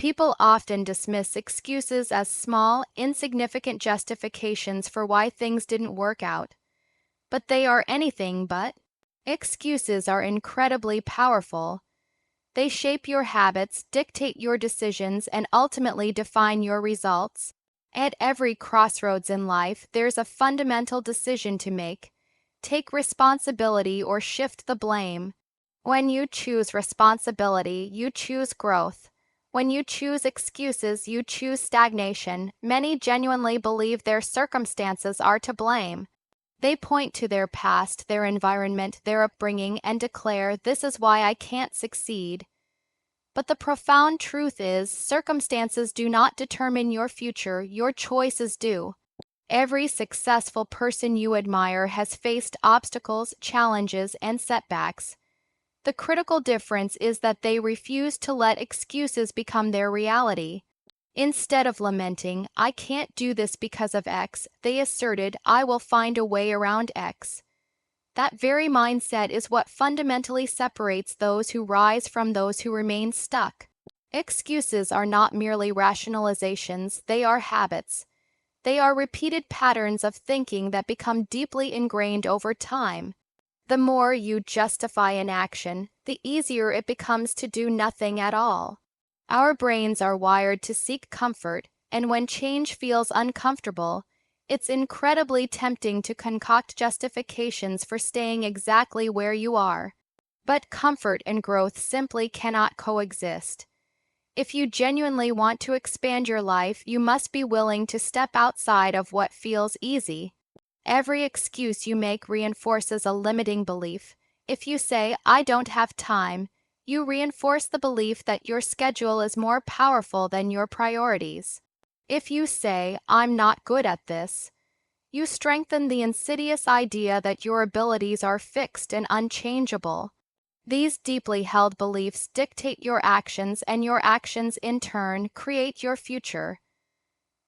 People often dismiss excuses as small, insignificant justifications for why things didn't work out. But they are anything but. Excuses are incredibly powerful. They shape your habits, dictate your decisions, and ultimately define your results. At every crossroads in life, there's a fundamental decision to make. Take responsibility or shift the blame. When you choose responsibility, you choose growth. When you choose excuses, you choose stagnation. Many genuinely believe their circumstances are to blame. They point to their past, their environment, their upbringing, and declare, "This is why I can't succeed." But the profound truth is, circumstances do not determine your future, your choices do. Every successful person you admire has faced obstacles, challenges, and setbacks. The critical difference is that they refuse to let excuses become their reality. Instead of lamenting, "I can't do this because of X," they asserted, "I will find a way around X." That very mindset is what fundamentally separates those who rise from those who remain stuck. Excuses are not merely rationalizations, they are habits. They are repeated patterns of thinking that become deeply ingrained over time. The more you justify an action, the easier it becomes to do nothing at all. Our brains are wired to seek comfort, and when change feels uncomfortable, it's incredibly tempting to concoct justifications for staying exactly where you are. But comfort and growth simply cannot coexist. If you genuinely want to expand your life, you must be willing to step outside of what feels easy. Every excuse you make reinforces a limiting belief. If you say, "I don't have time," you reinforce the belief that your schedule is more powerful than your priorities. If you say, "I'm not good at this," you strengthen the insidious idea that your abilities are fixed and unchangeable. These deeply held beliefs dictate your actions, and your actions, in turn, create your future.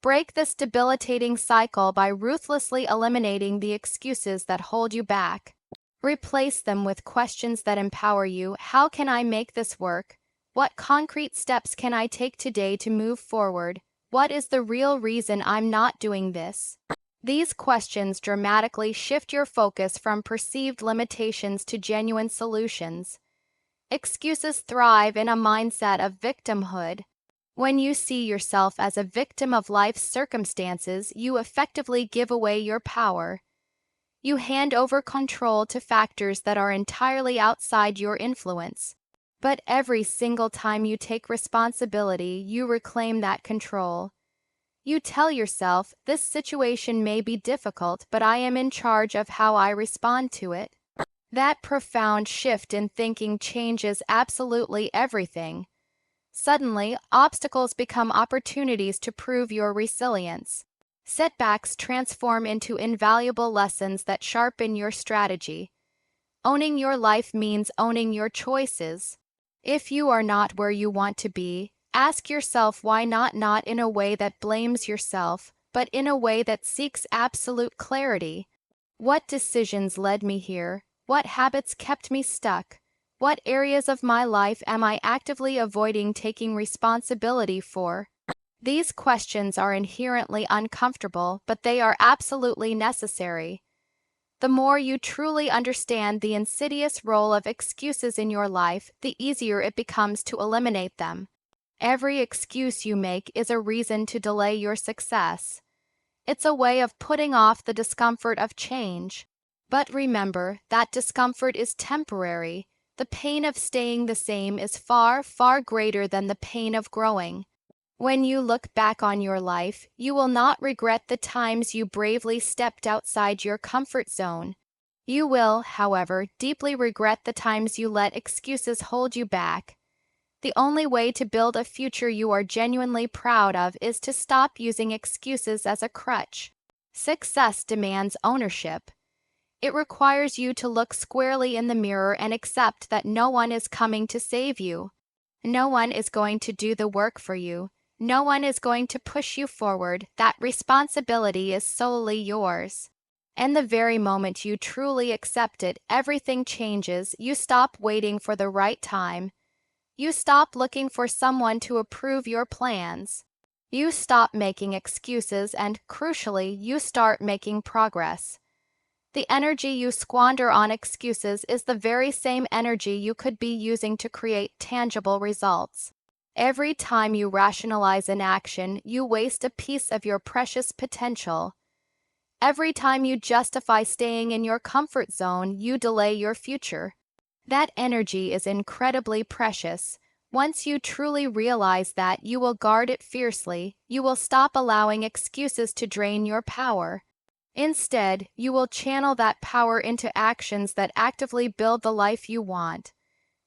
Break this debilitating cycle by ruthlessly eliminating the excuses that hold you back. Replace them with questions that empower you. How can I make this work? What concrete steps can I take today to move forward? What is the real reason I'm not doing this? These questions dramatically shift your focus from perceived limitations to genuine solutions. Excuses thrive in a mindset of victimhood. When you see yourself as a victim of life's circumstances, you effectively give away your power. You hand over control to factors that are entirely outside your influence. But every single time you take responsibility, you reclaim that control. You tell yourself, "This situation may be difficult, but I am in charge of how I respond to it." That profound shift in thinking changes absolutely everything. Suddenly, obstacles become opportunities to prove your resilience. Setbacks transform into invaluable lessons that sharpen your strategy. Owning your life means owning your choices. If you are not where you want to be, ask yourself why not in a way that blames yourself, but in a way that seeks absolute clarity. What decisions led me here? What habits kept me stuck? What areas of my life am I actively avoiding taking responsibility for? These questions are inherently uncomfortable, but they are absolutely necessary. The more you truly understand the insidious role of excuses in your life, the easier it becomes to eliminate them. Every excuse you make is a reason to delay your success. It's a way of putting off the discomfort of change. But remember, that discomfort is temporary. The pain of staying the same is far, far greater than the pain of growing. When you look back on your life, you will not regret the times you bravely stepped outside your comfort zone. You will, however, deeply regret the times you let excuses hold you back. The only way to build a future you are genuinely proud of is to stop using excuses as a crutch. Success demands ownership. It requires you to look squarely in the mirror and accept that no one is coming to save you. No one is going to do the work for you. No one is going to push you forward. That responsibility is solely yours. And the very moment you truly accept it, everything changes. You stop waiting for the right time. You stop looking for someone to approve your plans. You stop making excuses and, crucially, you start making progress. The energy you squander on excuses is the very same energy you could be using to create tangible results. Every time you rationalize inaction, you waste a piece of your precious potential. Every time you justify staying in your comfort zone, you delay your future. That energy is incredibly precious. Once you truly realize that, you will guard it fiercely. You will stop allowing excuses to drain your power. Instead, you will channel that power into actions that actively build the life you want.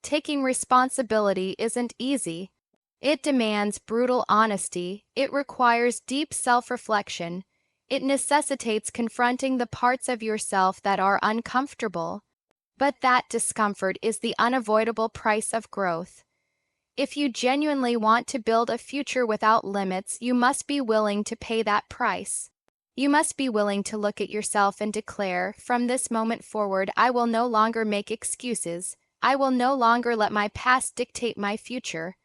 Taking responsibility isn't easy. It demands brutal honesty. It requires deep self-reflection. It necessitates confronting the parts of yourself that are uncomfortable. But that discomfort is the unavoidable price of growth. If you genuinely want to build a future without limits, you must be willing to pay that price. You must be willing to look at yourself and declare, from this moment forward, I will no longer make excuses. I will no longer let my past dictate my future.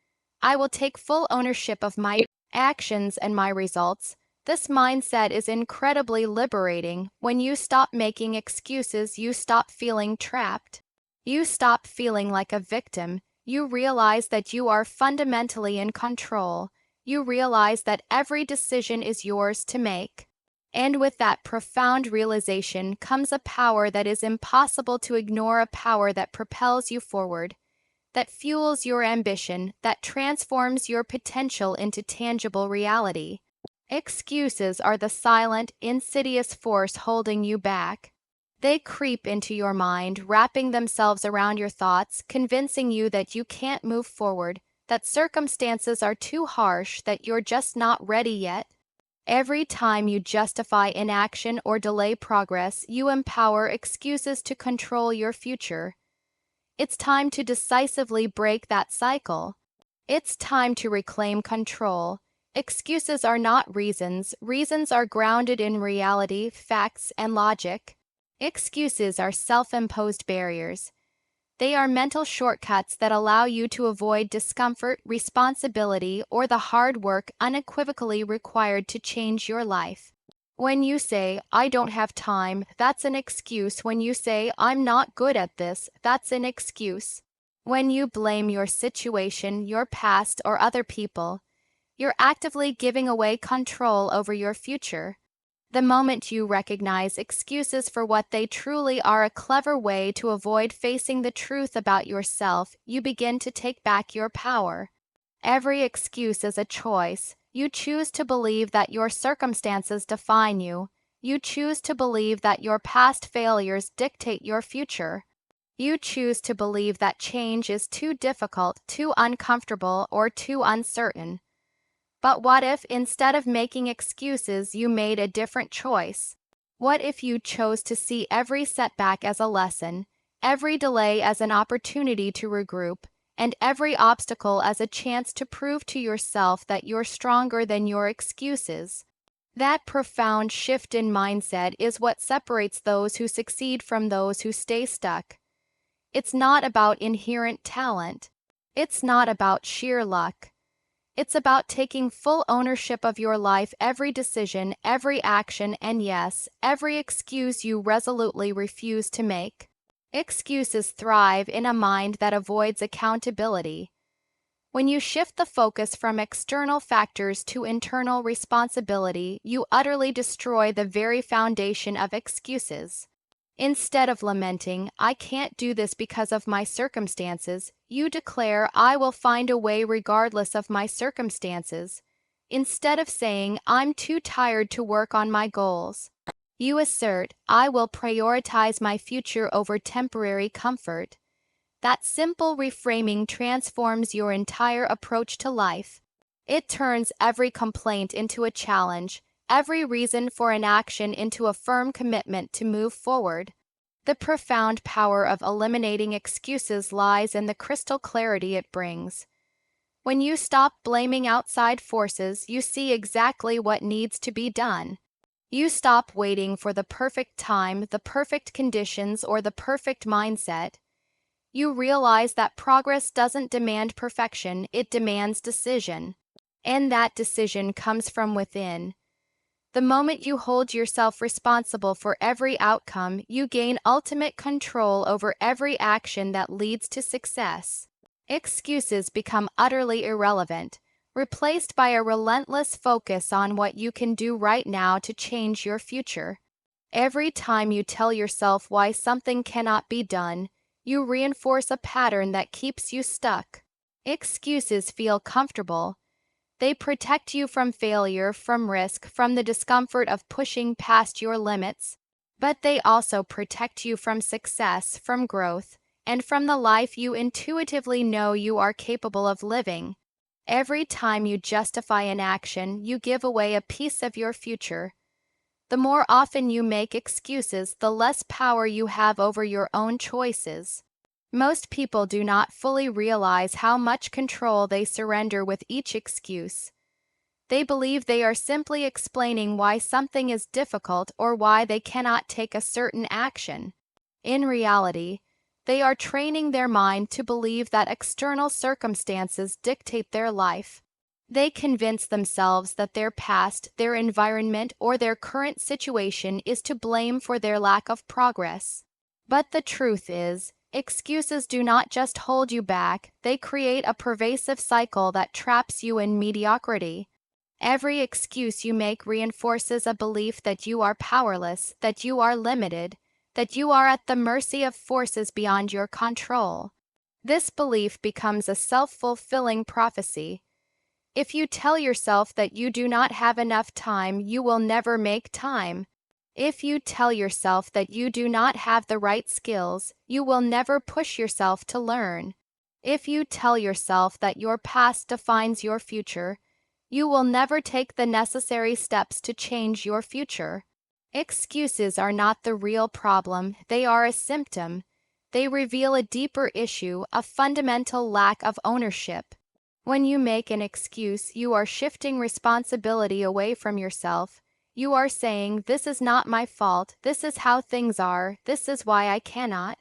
I will take full ownership of my actions and my results. This mindset is incredibly liberating. When you stop making excuses, you stop feeling trapped. You stop feeling like a victim. You realize that you are fundamentally in control. You realize that every decision is yours to make. And with that profound realization comes a power that is impossible to ignore, a power that propels you forward, that fuels your ambition, that transforms your potential into tangible reality. Excuses are the silent, insidious force holding you back. They creep into your mind, wrapping themselves around your thoughts, convincing you that you can't move forward, that circumstances are too harsh, that you're just not ready yet. Every time you justify inaction or delay progress, you empower excuses to control your future. It's time to decisively break that cycle. It's time to reclaim control. Excuses are not reasons. Reasons are grounded in reality, facts, and logic. Excuses are self-imposed barriers. They are mental shortcuts that allow you to avoid discomfort, responsibility, or the hard work unequivocally required to change your life. When you say, I don't have time, that's an excuse. When you say, I'm not good at this, that's an excuse. When you blame your situation, your past, or other people, you're actively giving away control over your future. The moment you recognize excuses for what they truly are, a clever way to avoid facing the truth about yourself, you begin to take back your power. Every excuse is a choice. You choose to believe that your circumstances define you. You choose to believe that your past failures dictate your future. You choose to believe that change is too difficult, too uncomfortable, or too uncertain. But what if, instead of making excuses, you made a different choice? What if you chose to see every setback as a lesson, every delay as an opportunity to regroup, and every obstacle as a chance to prove to yourself that you're stronger than your excuses? That profound shift in mindset is what separates those who succeed from those who stay stuck. It's not about inherent talent. It's not about sheer luck. It's about taking full ownership of your life, every decision, every action, and yes, every excuse you resolutely refuse to make. Excuses thrive in a mind that avoids accountability. When you shift the focus from external factors to internal responsibility, you utterly destroy the very foundation of excuses. Instead of lamenting, I can't do this because of my circumstances, you declare, I will find a way regardless of my circumstances. Instead of saying, I'm too tired to work on my goals, you assert, I will prioritize my future over temporary comfort. That simple reframing transforms your entire approach to life. It turns every complaint into a challenge, every reason for inaction into a firm commitment to move forward. The profound power of eliminating excuses lies in the crystal clarity it brings. When you stop blaming outside forces, you see exactly what needs to be done. You stop waiting for the perfect time, the perfect conditions, or the perfect mindset. You realize that progress doesn't demand perfection, it demands decision. And that decision comes from within. The moment you hold yourself responsible for every outcome, you gain ultimate control over every action that leads to success. Excuses become utterly irrelevant, replaced by a relentless focus on what you can do right now to change your future. Every time you tell yourself why something cannot be done, you reinforce a pattern that keeps you stuck. Excuses feel comfortable. They protect you from failure, from risk, from the discomfort of pushing past your limits. But they also protect you from success, from growth, and from the life you intuitively know you are capable of living. Every time you justify an action, you give away a piece of your future. The more often you make excuses, the less power you have over your own choices. Most people do not fully realize how much control they surrender with each excuse. They believe they are simply explaining why something is difficult or why they cannot take a certain action. In reality, they are training their mind to believe that external circumstances dictate their life. They convince themselves that their past, their environment, or their current situation is to blame for their lack of progress. But the truth is, excuses do not just hold you back, they create a pervasive cycle that traps you in mediocrity. Every excuse you make reinforces a belief that you are powerless, that you are limited, that you are at the mercy of forces beyond your control. This belief becomes a self-fulfilling prophecy. If you tell yourself that you do not have enough time, you will never make time. If you tell yourself that you do not have the right skills, you will never push yourself to learn. If you tell yourself that your past defines your future, you will never take the necessary steps to change your future. Excuses are not the real problem, they are a symptom. They reveal a deeper issue, a fundamental lack of ownership. When you make an excuse, you are shifting responsibility away from yourself. You are saying, "This is not my fault, this is how things are, this is why I cannot."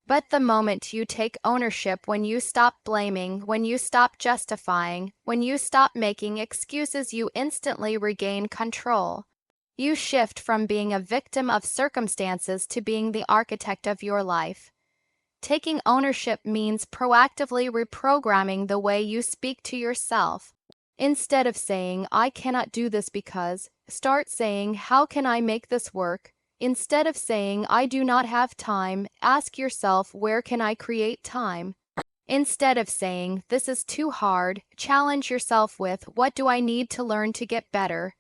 But the moment you take ownership, when you stop blaming, when you stop justifying, when you stop making excuses, you instantly regain control. You shift from being a victim of circumstances to being the architect of your life. Taking ownership means proactively reprogramming the way you speak to yourself. Instead of saying, "I cannot do this because," start saying, "How can I make this work?" Instead of saying, "I do not have time," ask yourself, "Where can I create time?" Instead of saying, "This is too hard," challenge yourself with, "What do I need to learn to get better?"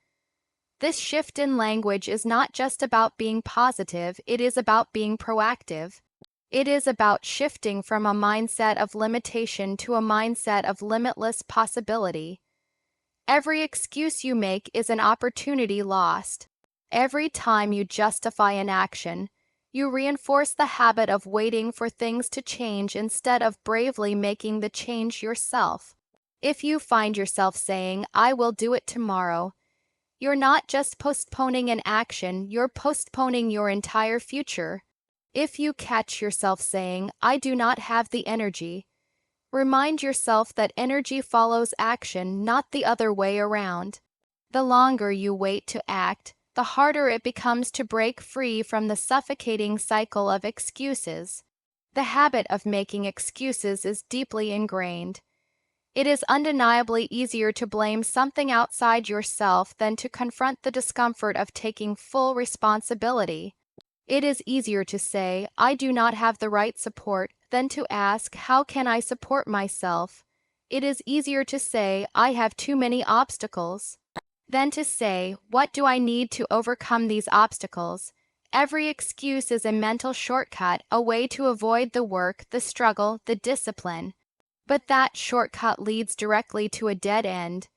This shift in language is not just about being positive, it is about being proactive. It is about shifting from a mindset of limitation to a mindset of limitless possibility. Every excuse you make is an opportunity lost. Every time you justify an action, you reinforce the habit of waiting for things to change instead of bravely making the change yourself. If you find yourself saying, "I will do it tomorrow," you're not just postponing an action, you're postponing your entire future. If you catch yourself saying, "I do not have the energy," remind yourself that energy follows action, not the other way around. The longer you wait to act, the harder it becomes to break free from the suffocating cycle of excuses. The habit of making excuses is deeply ingrained. It is undeniably easier to blame something outside yourself than to confront the discomfort of taking full responsibility. It is easier to say, "I do not have the right support," than to ask, "How can I support myself?" It is easier to say, "I have too many obstacles," than to say, "What do I need to overcome these obstacles?" Every excuse is a mental shortcut, a way to avoid the work, the struggle, the discipline. But that shortcut leads directly to a dead end.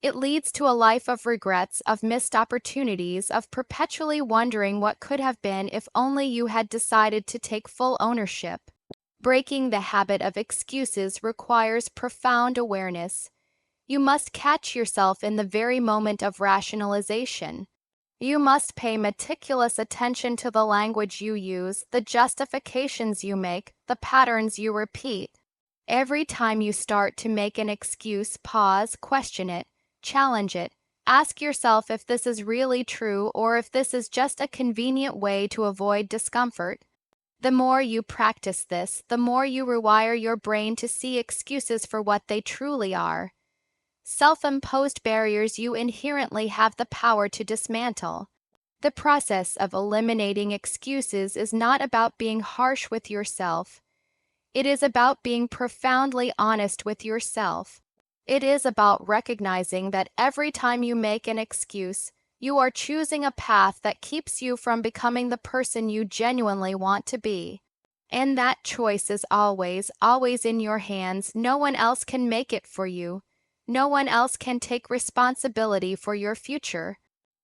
It leads to a life of regrets, of missed opportunities, of perpetually wondering what could have been if only you had decided to take full ownership. Breaking the habit of excuses requires profound awareness. You must catch yourself in the very moment of rationalization. You must pay meticulous attention to the language you use, the justifications you make, the patterns you repeat. Every time you start to make an excuse, pause, question it, challenge it. Ask yourself if this is really true or if this is just a convenient way to avoid discomfort. The more you practice this, the more you rewire your brain to see excuses for what they truly are. Self-imposed barriers you inherently have the power to dismantle. The process of eliminating excuses is not about being harsh with yourself. It is about being profoundly honest with yourself. It is about recognizing that every time you make an excuse, you are choosing a path that keeps you from becoming the person you genuinely want to be. And that choice is always, always in your hands. No one else can make it for you. No one else can take responsibility for your future.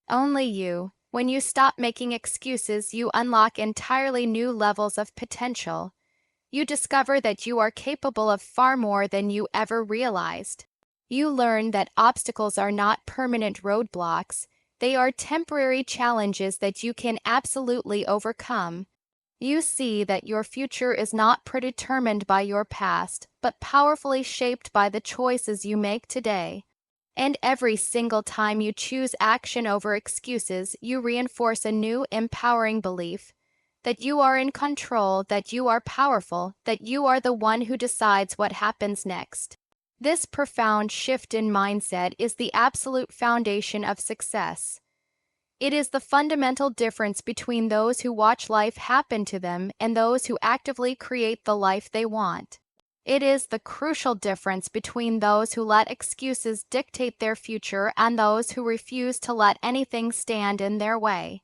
Only you. When you stop making excuses, you unlock entirely new levels of potential. You discover that you are capable of far more than you ever realized. You learn that obstacles are not permanent roadblocks, they are temporary challenges that you can absolutely overcome. You see that your future is not predetermined by your past, but powerfully shaped by the choices you make today. And every single time you choose action over excuses, you reinforce a new, empowering belief that you are in control, that you are powerful, that you are the one who decides what happens next. This profound shift in mindset is the absolute foundation of success. It is the fundamental difference between those who watch life happen to them and those who actively create the life they want. It is the crucial difference between those who let excuses dictate their future and those who refuse to let anything stand in their way.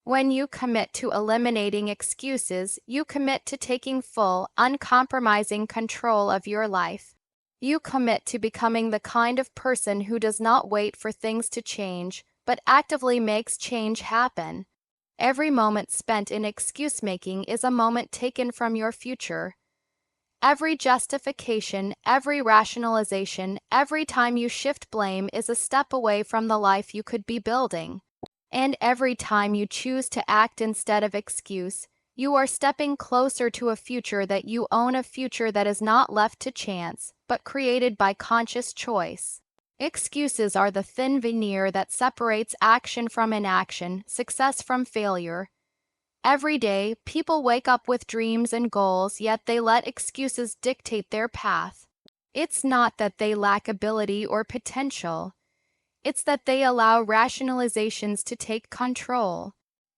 When you commit to eliminating excuses, you commit to taking full, uncompromising control of your life. You commit to becoming the kind of person who does not wait for things to change, but actively makes change happen. Every moment spent in excuse-making is a moment taken from your future. Every justification, every rationalization, every time you shift blame is a step away from the life you could be building. And every time you choose to act instead of excuse, you are stepping closer to a future that you own, a future that is not left to chance, but created by conscious choice. Excuses are the thin veneer that separates action from inaction, success from failure. Every day, people wake up with dreams and goals, yet they let excuses dictate their path. It's not that they lack ability or potential. It's that they allow rationalizations to take control.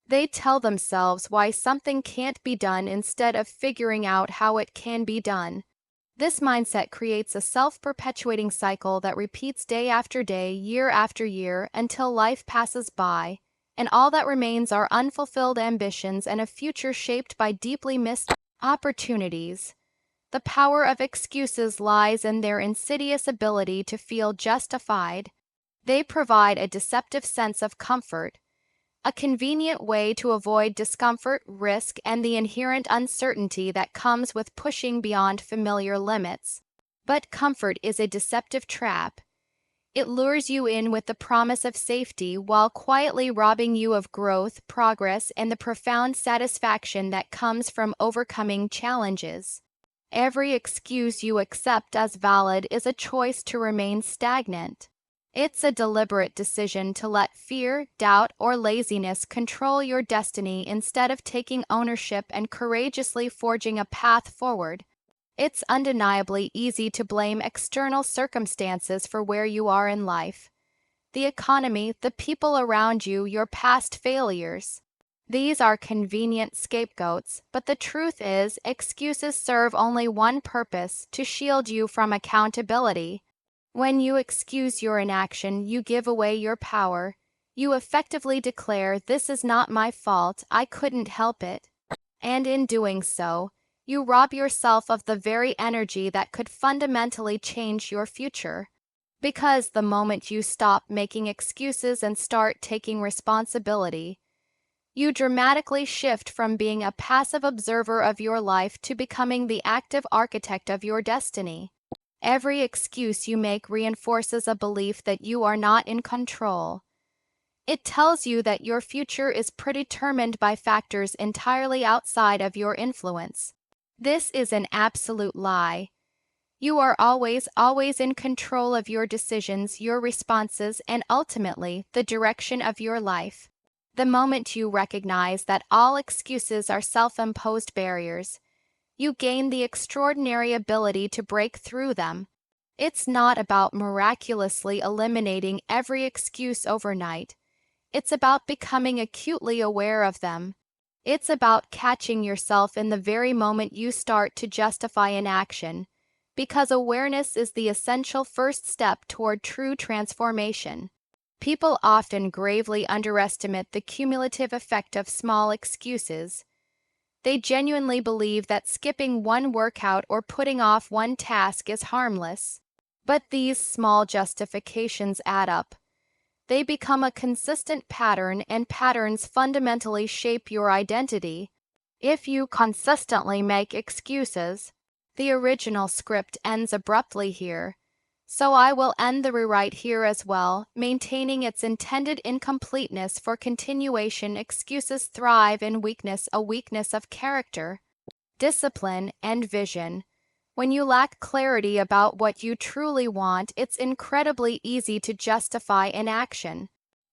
They tell themselves why something can't be done instead of figuring out how it can be done. This mindset creates a self-perpetuating cycle that repeats day after day, year after year, until life passes by, and all that remains are unfulfilled ambitions and a future shaped by deeply missed opportunities. The power of excuses lies in their insidious ability to feel justified. They provide a deceptive sense of comfort, a convenient way to avoid discomfort, risk, and the inherent uncertainty that comes with pushing beyond familiar limits. But comfort is a deceptive trap. It lures you in with the promise of safety while quietly robbing you of growth, progress, and the profound satisfaction that comes from overcoming challenges. Every excuse you accept as valid is a choice to remain stagnant. It's a deliberate decision to let fear, doubt, or laziness control your destiny instead of taking ownership and courageously forging a path forward. It's undeniably easy to blame external circumstances for where you are in life. The economy, the people around you, your past failures. These are convenient scapegoats, but the truth is, excuses serve only one purpose: to shield you from accountability. When you excuse your inaction, you give away your power. You effectively declare, "This is not my fault, I couldn't help it." And in doing so, you rob yourself of the very energy that could fundamentally change your future. Because the moment you stop making excuses and start taking responsibility, you dramatically shift from being a passive observer of your life to becoming the active architect of your destiny. Every excuse you make reinforces a belief that you are not in control. It tells you that your future is predetermined by factors entirely outside of your influence. This is an absolute lie. You are always in control of your decisions, your responses, and ultimately, the direction of your life. The moment you recognize that all excuses are self-imposed barriers, you gain the extraordinary ability to break through them. It's not about miraculously eliminating every excuse overnight. It's about becoming acutely aware of them. It's about catching yourself in the very moment you start to justify an action, because awareness is the essential first step toward true transformation. People often gravely underestimate the cumulative effect of small excuses. They genuinely believe that skipping one workout or putting off one task is harmless. But these small justifications add up. They become a consistent pattern, and patterns fundamentally shape your identity. If you consistently make excuses, the original script ends abruptly here. So I will end the rewrite here as well, maintaining its intended incompleteness for continuation. Excuses thrive in weakness, a weakness of character, discipline, and vision. When you lack clarity about what you truly want, it's incredibly easy to justify inaction.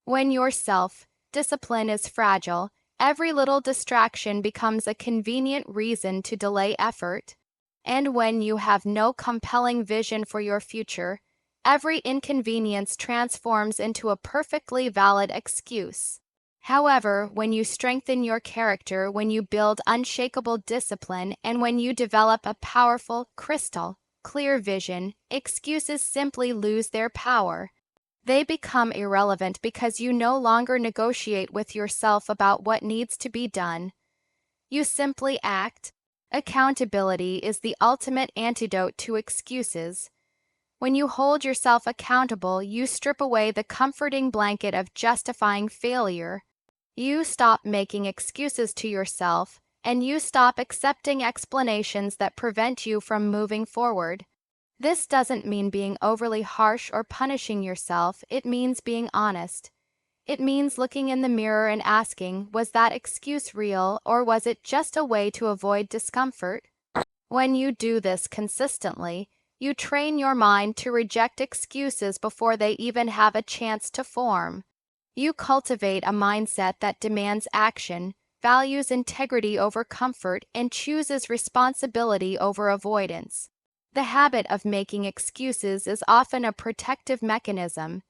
When your self-discipline is fragile, every little distraction becomes a convenient reason to delay effort. And when you have no compelling vision for your future, every inconvenience transforms into a perfectly valid excuse. However, when you strengthen your character, when you build unshakable discipline, and when you develop a powerful, crystal clear vision, excuses simply lose their power. They become irrelevant because you no longer negotiate with yourself about what needs to be done. You simply act. Accountability is the ultimate antidote to excuses. When you hold yourself accountable, you strip away the comforting blanket of justifying failure. You stop making excuses to yourself, and you stop accepting explanations that prevent you from moving forward. This doesn't mean being overly harsh or punishing yourself, it means being honest. It means looking in the mirror and asking, was that excuse real, or was it just a way to avoid discomfort? When you do this consistently, you train your mind to reject excuses before they even have a chance to form. You cultivate a mindset that demands action, values integrity over comfort, and chooses responsibility over avoidance. The habit of making excuses is often a protective mechanism.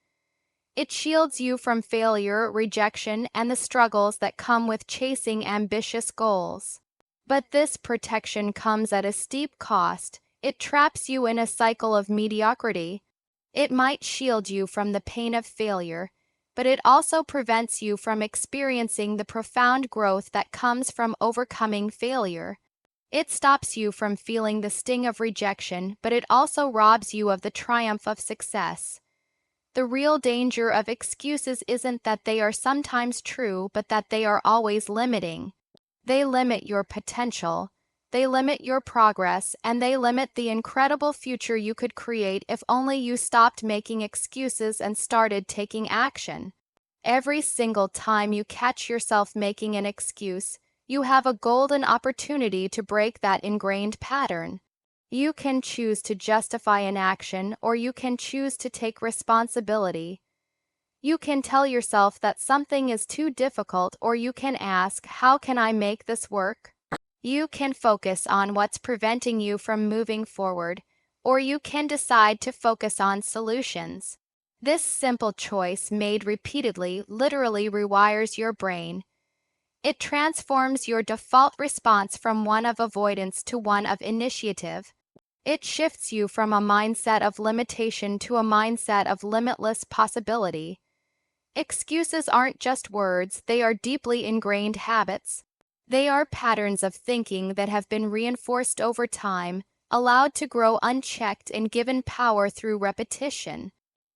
It shields you from failure, rejection, and the struggles that come with chasing ambitious goals. But this protection comes at a steep cost. It traps you in a cycle of mediocrity. It might shield you from the pain of failure, but it also prevents you from experiencing the profound growth that comes from overcoming failure. It stops you from feeling the sting of rejection, but it also robs you of the triumph of success. The real danger of excuses isn't that they are sometimes true, but that they are always limiting. They limit your potential, they limit your progress, and they limit the incredible future you could create if only you stopped making excuses and started taking action. Every single time you catch yourself making an excuse, you have a golden opportunity to break that ingrained pattern. You can choose to justify an action, or you can choose to take responsibility. You can tell yourself that something is too difficult, or you can ask, how can I make this work? You can focus on what's preventing you from moving forward, or you can decide to focus on solutions. This simple choice, made repeatedly, literally rewires your brain. It transforms your default response from one of avoidance to one of initiative. It shifts you from a mindset of limitation to a mindset of limitless possibility. Excuses aren't just words, they are deeply ingrained habits. They are patterns of thinking that have been reinforced over time, allowed to grow unchecked, and given power through repetition.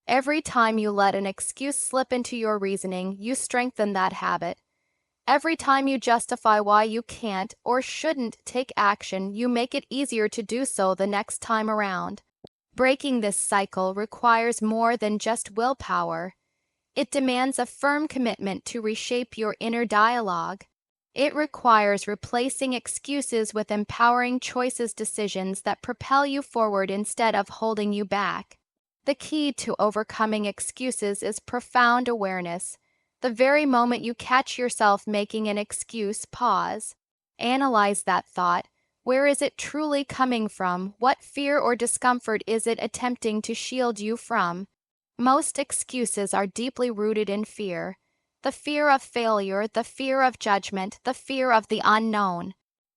Every time you let an excuse slip into your reasoning, you strengthen that habit. Every time you justify why you can't or shouldn't take action, you make it easier to do so the next time around. Breaking this cycle requires more than just willpower. It demands a firm commitment to reshape your inner dialogue. It requires replacing excuses with empowering choices, decisions that propel you forward instead of holding you back. The key to overcoming excuses is profound awareness. The very moment you catch yourself making an excuse, pause. Analyze that thought. Where is it truly coming from? What fear or discomfort is it attempting to shield you from? Most excuses are deeply rooted in fear. The fear of failure, the fear of judgment, the fear of the unknown.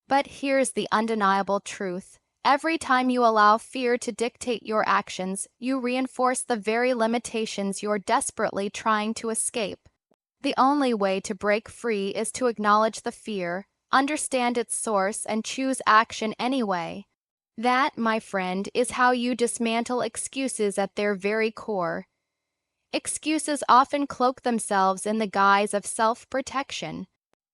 But here's the undeniable truth. Every time you allow fear to dictate your actions, you reinforce the very limitations you're desperately trying to escape. The only way to break free is to acknowledge the fear, understand its source, and choose action anyway. That, my friend, is how you dismantle excuses at their very core. Excuses often cloak themselves in the guise of self-protection.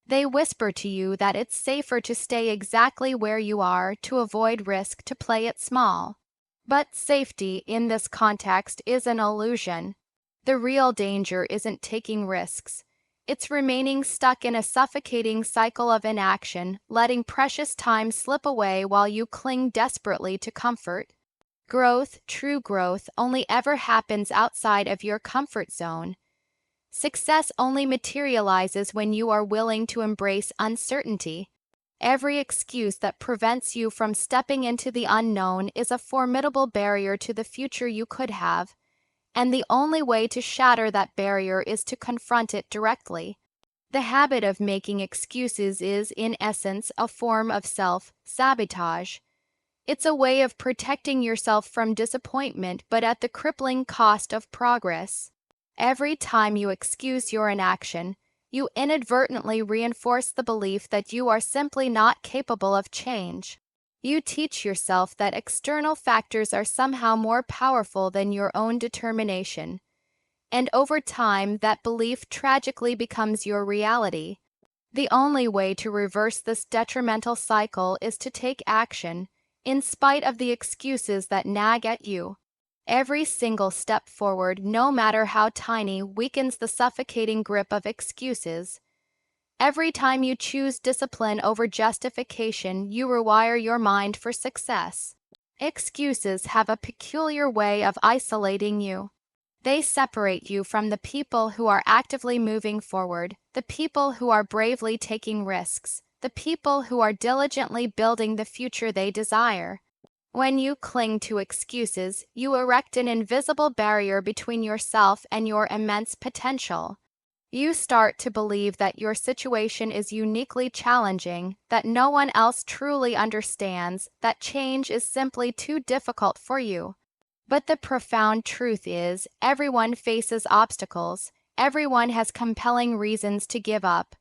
They whisper to you that it's safer to stay exactly where you are, to avoid risk, to play it small. But safety, in this context, is an illusion. The real danger isn't taking risks. It's remaining stuck in a suffocating cycle of inaction, letting precious time slip away while you cling desperately to comfort. Growth, true growth, only ever happens outside of your comfort zone. Success only materializes when you are willing to embrace uncertainty. Every excuse that prevents you from stepping into the unknown is a formidable barrier to the future you could have, and the only way to shatter that barrier is to confront it directly. The habit of making excuses is, in essence, a form of self-sabotage. It's a way of protecting yourself from disappointment, but at the crippling cost of progress. Every time you excuse your inaction, you inadvertently reinforce the belief that you are simply not capable of change. You teach yourself that external factors are somehow more powerful than your own determination. And over time, that belief tragically becomes your reality. The only way to reverse this detrimental cycle is to take action, in spite of the excuses that nag at you. Every single step forward, no matter how tiny, weakens the suffocating grip of excuses. Every time you choose discipline over justification, you rewire your mind for success. Excuses have a peculiar way of isolating you. They separate you from the people who are actively moving forward, the people who are bravely taking risks, the people who are diligently building the future they desire. When you cling to excuses, you erect an invisible barrier between yourself and your immense potential. You start to believe that your situation is uniquely challenging, that no one else truly understands, that change is simply too difficult for you. But the profound truth is, everyone faces obstacles, everyone has compelling reasons to give up.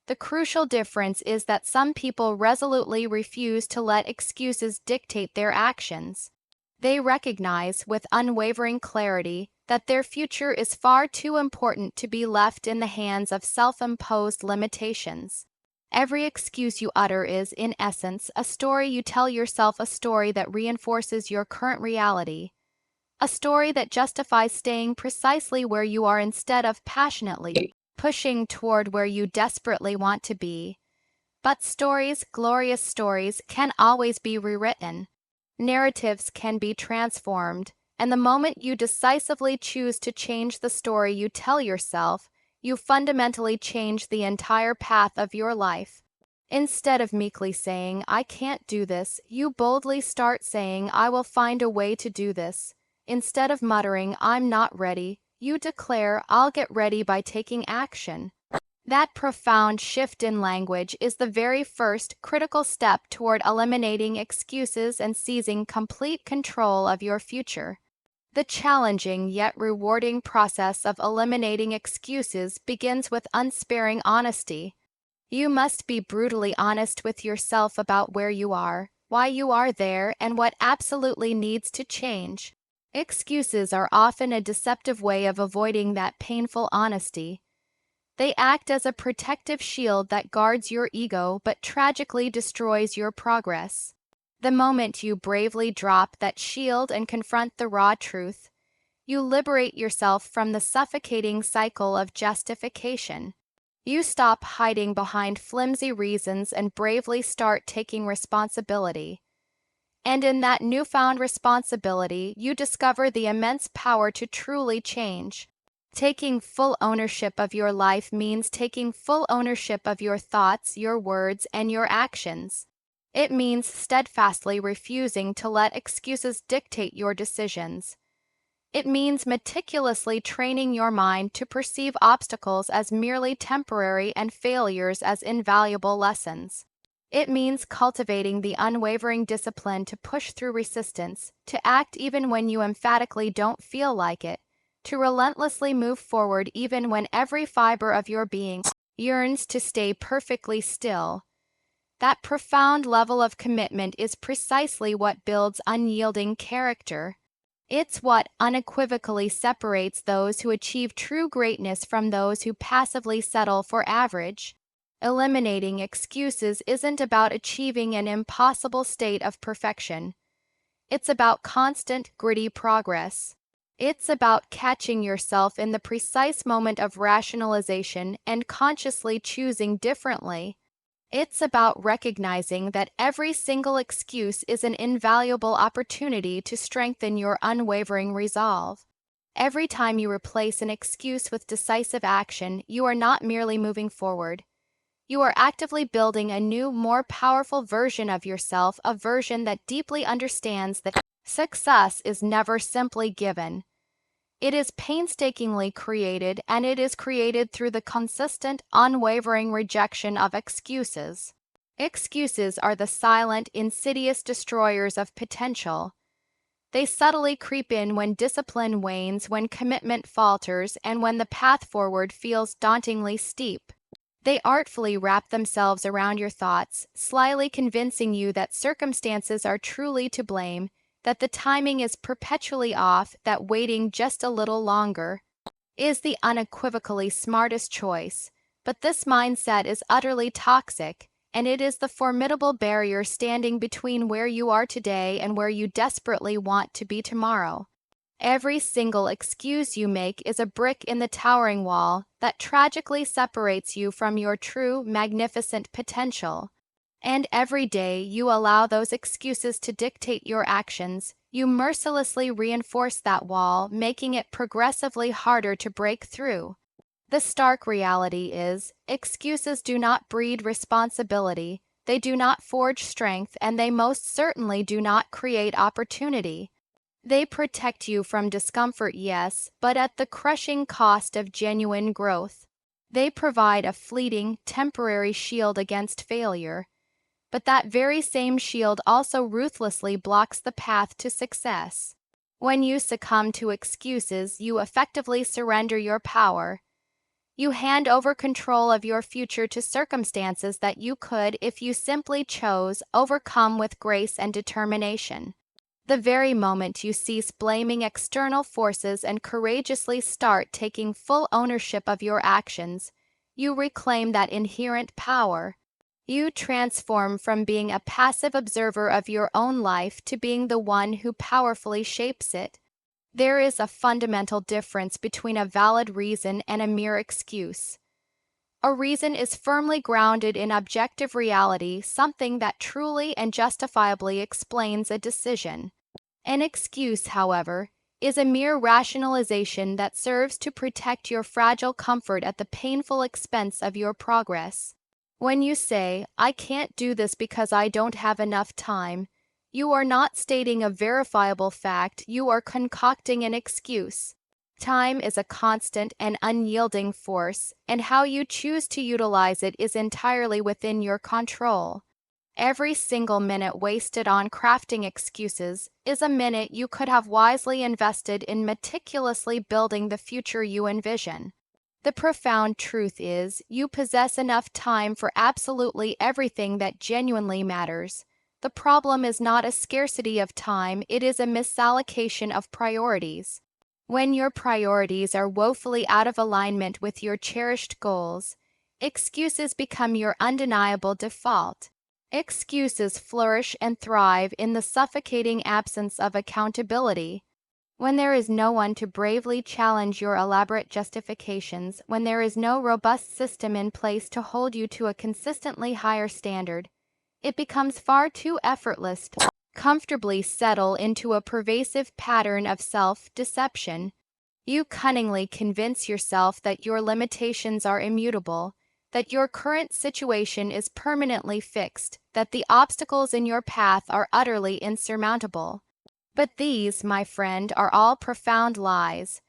The crucial difference is that some people resolutely refuse to let excuses dictate their actions. They recognize, with unwavering clarity, that their future is far too important to be left in the hands of self-imposed limitations. Every excuse you utter is, in essence, a story you tell yourself, a story that reinforces your current reality, a story that justifies staying precisely where you are instead of passionately pushing toward where you desperately want to be. But stories, glorious stories, can always be rewritten. Narratives can be transformed, and the moment you decisively choose to change the story you tell yourself, you fundamentally change the entire path of your life. Instead of meekly saying, "I can't do this," you boldly start saying, "I will find a way to do this." Instead of muttering, "I'm not ready," you declare, "I'll get ready by taking action." That profound shift in language is the very first critical step toward eliminating excuses and seizing complete control of your future. The challenging yet rewarding process of eliminating excuses begins with unsparing honesty. You must be brutally honest with yourself about where you are, why you are there, and what absolutely needs to change. Excuses are often a deceptive way of avoiding that painful honesty. They act as a protective shield that guards your ego but tragically destroys your progress. The moment you bravely drop that shield and confront the raw truth, You liberate yourself from the suffocating cycle of justification. You stop hiding behind flimsy reasons and bravely start taking responsibility. And in that newfound responsibility, you discover the immense power to truly change. Taking full ownership of your life means taking full ownership of your thoughts, your words, and your actions. It means steadfastly refusing to let excuses dictate your decisions. It means meticulously training your mind to perceive obstacles as merely temporary and failures as invaluable lessons. It means cultivating the unwavering discipline to push through resistance, to act even when you emphatically don't feel like it, to relentlessly move forward even when every fiber of your being yearns to stay perfectly still. That profound level of commitment is precisely what builds unyielding character. It's what unequivocally separates those who achieve true greatness from those who passively settle for average. Eliminating excuses isn't about achieving an impossible state of perfection. It's about constant, gritty progress. It's about catching yourself in the precise moment of rationalization and consciously choosing differently. It's about recognizing that every single excuse is an invaluable opportunity to strengthen your unwavering resolve. Every time you replace an excuse with decisive action, you are not merely moving forward. You are actively building a new, more powerful version of yourself, a version that deeply understands that success is never simply given. It is painstakingly created, and it is created through the consistent, unwavering rejection of excuses. Excuses are the silent, insidious destroyers of potential. They subtly creep in when discipline wanes, when commitment falters, and when the path forward feels dauntingly steep. They artfully wrap themselves around your thoughts, slyly convincing you that circumstances are truly to blame, that the timing is perpetually off, that waiting just a little longer is the unequivocally smartest choice. But this mindset is utterly toxic, and it is the formidable barrier standing between where you are today and where you desperately want to be tomorrow. Every single excuse you make is a brick in the towering wall that tragically separates you from your true, magnificent potential. And every day you allow those excuses to dictate your actions, you mercilessly reinforce that wall, making it progressively harder to break through. The stark reality is, excuses do not breed responsibility, they do not forge strength, and they most certainly do not create opportunity. They protect you from discomfort, yes, but at the crushing cost of genuine growth. They provide a fleeting, temporary shield against failure. But that very same shield also ruthlessly blocks the path to success. When you succumb to excuses, you effectively surrender your power. You hand over control of your future to circumstances that you could, if you simply chose, overcome with grace and determination. The very moment you cease blaming external forces and courageously start taking full ownership of your actions, you reclaim that inherent power. You transform from being a passive observer of your own life to being the one who powerfully shapes it. There is a fundamental difference between a valid reason and a mere excuse. A reason is firmly grounded in objective reality, something that truly and justifiably explains a decision. An excuse, however, is a mere rationalization that serves to protect your fragile comfort at the painful expense of your progress. When you say, "I can't do this because I don't have enough time," you are not stating a verifiable fact, you are concocting an excuse. Time is a constant and unyielding force, and how you choose to utilize it is entirely within your control. Every single minute wasted on crafting excuses is a minute you could have wisely invested in meticulously building the future you envision. The profound truth is, you possess enough time for absolutely everything that genuinely matters. The problem is not a scarcity of time, it is a misallocation of priorities. When your priorities are woefully out of alignment with your cherished goals, excuses become your undeniable default. Excuses flourish and thrive in the suffocating absence of accountability. When there is no one to bravely challenge your elaborate justifications, when there is no robust system in place to hold you to a consistently higher standard, it becomes far too effortless to comfortably settle into a pervasive pattern of self-deception. You cunningly convince yourself that your limitations are immutable, that your current situation is permanently fixed, that the obstacles in your path are utterly insurmountable. But these, my friend, are all profound lies.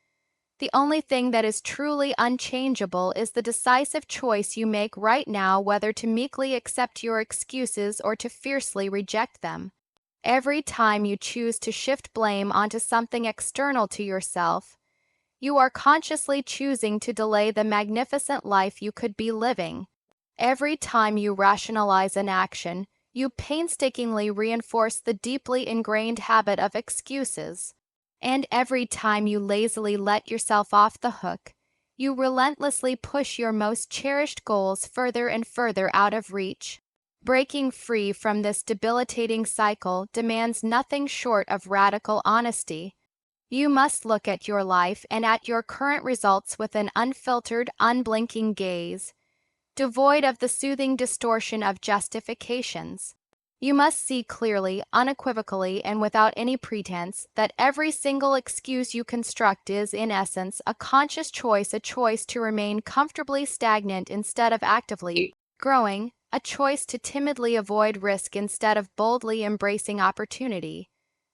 The only thing that is truly unchangeable is the decisive choice you make right now whether to meekly accept your excuses or to fiercely reject them. Every time you choose to shift blame onto something external to yourself, you are consciously choosing to delay the magnificent life you could be living. Every time you rationalize an action, you painstakingly reinforce the deeply ingrained habit of excuses. And every time you lazily let yourself off the hook, you relentlessly push your most cherished goals further and further out of reach. Breaking free from this debilitating cycle demands nothing short of radical honesty. You must look at your life and at your current results with an unfiltered, unblinking gaze, devoid of the soothing distortion of justifications. You must see clearly, unequivocally, and without any pretense, that every single excuse you construct is, in essence, a conscious choice, a choice to remain comfortably stagnant instead of actively growing, a choice to timidly avoid risk instead of boldly embracing opportunity,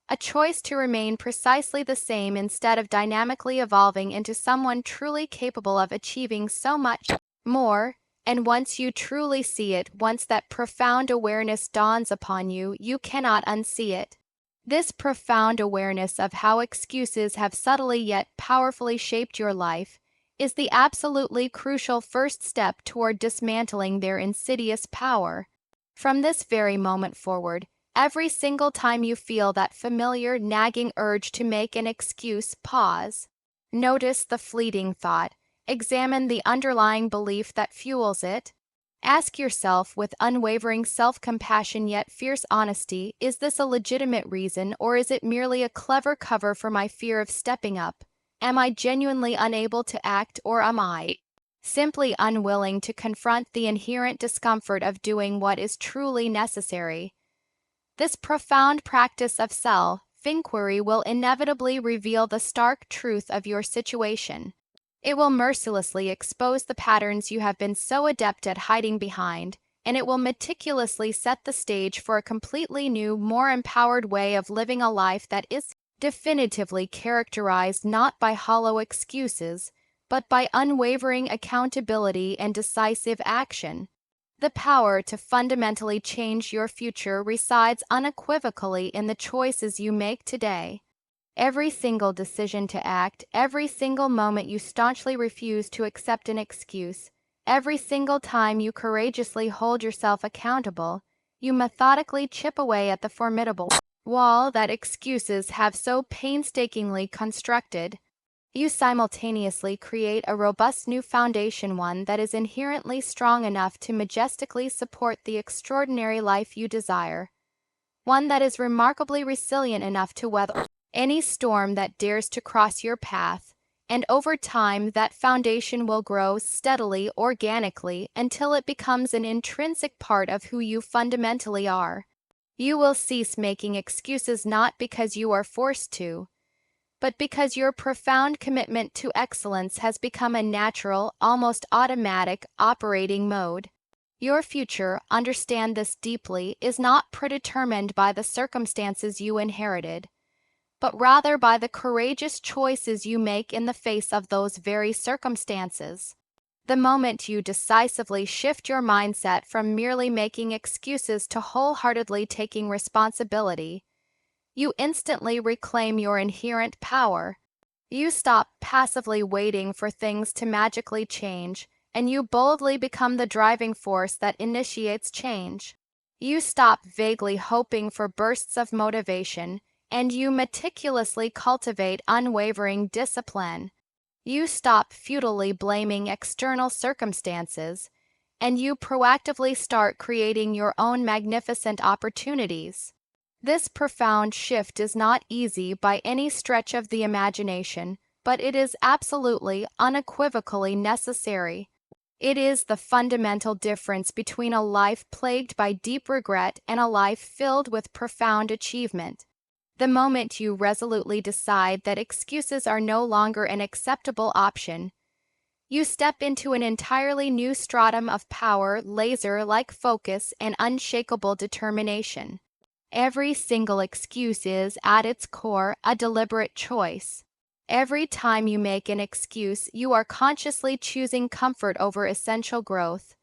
a choice to remain precisely the same instead of dynamically evolving into someone truly capable of achieving so much more. And once you truly see it, once that profound awareness dawns upon you, you cannot unsee it. This profound awareness of how excuses have subtly yet powerfully shaped your life is the absolutely crucial first step toward dismantling their insidious power. From this very moment forward, every single time you feel that familiar, nagging urge to make an excuse, pause. Notice the fleeting thought. Examine the underlying belief that fuels it. Ask yourself with unwavering self-compassion yet fierce honesty, is this a legitimate reason or is it merely a clever cover for my fear of stepping up? Am I genuinely unable to act or am I simply unwilling to confront the inherent discomfort of doing what is truly necessary? This profound practice of self-inquiry will inevitably reveal the stark truth of your situation. It will mercilessly expose the patterns you have been so adept at hiding behind, and it will meticulously set the stage for a completely new, more empowered way of living a life that is definitively characterized not by hollow excuses, but by unwavering accountability and decisive action. The power to fundamentally change your future resides unequivocally in the choices you make today. Every single decision to act, every single moment you staunchly refuse to accept an excuse, every single time you courageously hold yourself accountable, you methodically chip away at the formidable wall that excuses have so painstakingly constructed. You simultaneously create a robust new foundation, one that is inherently strong enough to majestically support the extraordinary life you desire, one that is remarkably resilient enough to weather any storm that dares to cross your path, and over time that foundation will grow steadily, organically, until it becomes an intrinsic part of who you fundamentally are. You will cease making excuses not because you are forced to, but because your profound commitment to excellence has become a natural, almost automatic operating mode. Your future, understand this deeply, is not predetermined by the circumstances you inherited, but rather by the courageous choices you make in the face of those very circumstances. The moment you decisively shift your mindset from merely making excuses to wholeheartedly taking responsibility, you instantly reclaim your inherent power. You stop passively waiting for things to magically change, and you boldly become the driving force that initiates change. You stop vaguely hoping for bursts of motivation, and you meticulously cultivate unwavering discipline. You stop futilely blaming external circumstances, and you proactively start creating your own magnificent opportunities. This profound shift is not easy by any stretch of the imagination, but it is absolutely, unequivocally necessary. It is the fundamental difference between a life plagued by deep regret and a life filled with profound achievement. The moment you resolutely decide that excuses are no longer an acceptable option, you step into an entirely new stratum of power, laser-like focus, and unshakable determination. Every single excuse is, at its core, a deliberate choice. Every time you make an excuse, you are consciously choosing comfort over essential growth,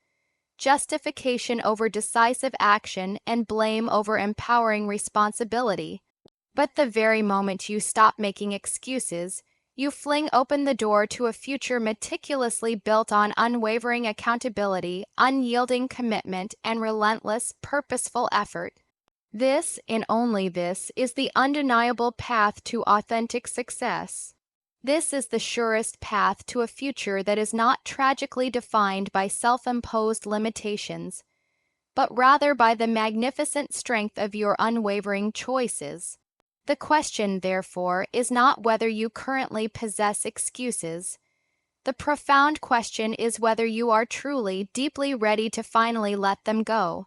justification over decisive action, and blame over empowering responsibility. But the very moment you stop making excuses, you fling open the door to a future meticulously built on unwavering accountability, unyielding commitment, and relentless, purposeful effort. This, and only this, is the undeniable path to authentic success. This is the surest path to a future that is not tragically defined by self-imposed limitations, but rather by the magnificent strength of your unwavering choices. The question, therefore, is not whether you currently possess excuses. The profound question is whether you are truly, deeply ready to finally let them go.